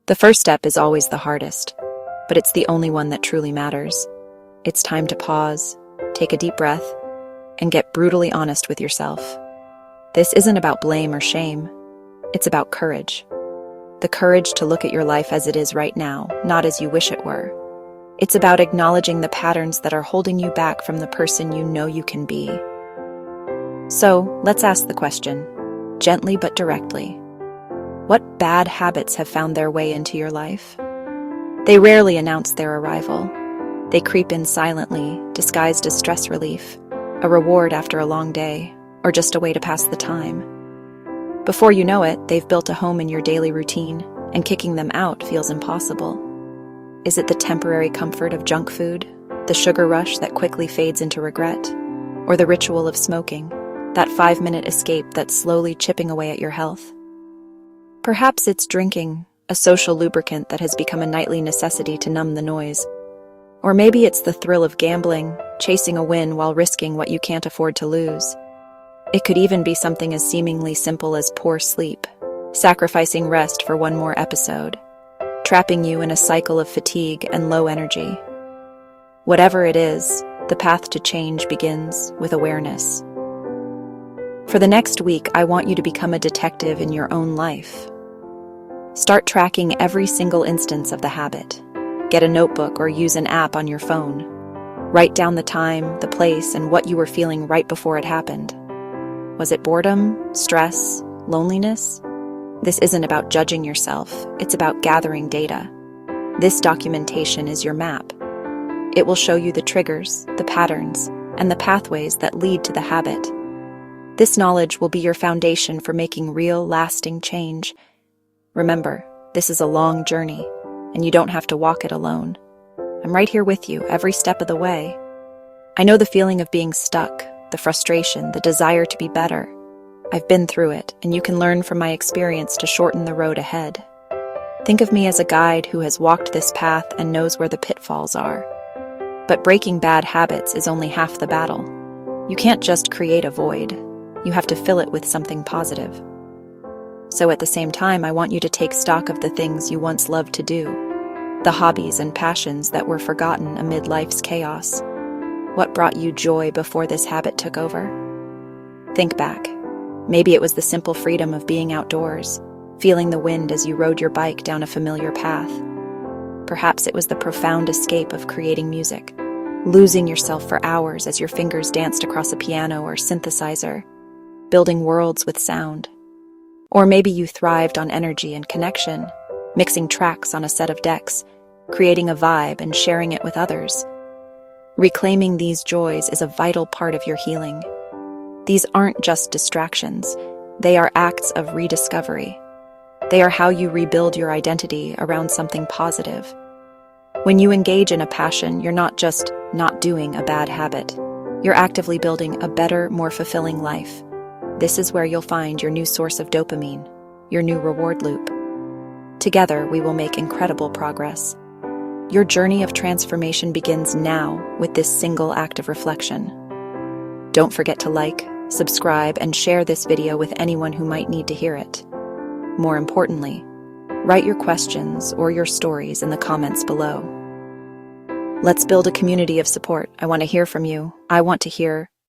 The first step is always the hardest, but it's the only one that truly matters. It's time to pause, take a deep breath, and get brutally honest with yourself. This isn't about blame or shame. It's about courage. The courage to look at your life as it is right now, not as you wish it were. It's about acknowledging the patterns that are holding you back from the person you know you can be. So, let's ask the question, gently but directly. What bad habits have found their way into your life? They rarely announce their arrival. They creep in silently, disguised as stress relief, a reward after a long day, or just a way to pass the time. Before you know it, they've built a home in your daily routine, and kicking them out feels impossible. Is it the temporary comfort of junk food, the sugar rush that quickly fades into regret, or the ritual of smoking, that 5-minute escape that's slowly chipping away at your health? Perhaps it's drinking, a social lubricant that has become a nightly necessity to numb the noise. Or maybe it's the thrill of gambling, chasing a win while risking what you can't afford to lose. It could even be something as seemingly simple as poor sleep, sacrificing rest for one more episode, trapping you in a cycle of fatigue and low energy. Whatever it is, the path to change begins with awareness. For the next week, I want you to become a detective in your own life. Start tracking every single instance of the habit. Get a notebook or use an app on your phone. Write down the time, the place, and what you were feeling right before it happened. Was it boredom, stress, loneliness? This isn't about judging yourself, it's about gathering data. This documentation is your map. It will show you the triggers, the patterns, and the pathways that lead to the habit. This knowledge will be your foundation for making real, lasting change. Remember, this is a long journey, and you don't have to walk it alone. I'm right here with you every step of the way. I know the feeling of being stuck, the frustration, the desire to be better. I've been through it, and you can learn from my experience to shorten the road ahead. Think of me as a guide who has walked this path and knows where the pitfalls are. But breaking bad habits is only half the battle. You can't just create a void. You have to fill it with something positive. So at the same time, I want you to take stock of the things you once loved to do, the hobbies and passions that were forgotten amid life's chaos. What brought you joy before this habit took over? Think back. Maybe it was the simple freedom of being outdoors, feeling the wind as you rode your bike down a familiar path. Perhaps it was the profound escape of creating music, losing yourself for hours as your fingers danced across a piano or synthesizer, building worlds with sound. Or maybe you thrived on energy and connection, mixing tracks on a set of decks, creating a vibe and sharing it with others. Reclaiming these joys is a vital part of your healing. These aren't just distractions, they are acts of rediscovery. They are how you rebuild your identity around something positive. When you engage in a passion, you're not just not doing a bad habit. You're actively building a better, more fulfilling life. This is where you'll find your new source of dopamine, your new reward loop. Together, we will make incredible progress. Your journey of transformation begins now with this single act of reflection. Don't forget to like, subscribe, and share this video with anyone who might need to hear it. More importantly, write your questions or your stories in the comments below. Let's build a community of support. I want to hear from you. I want to hear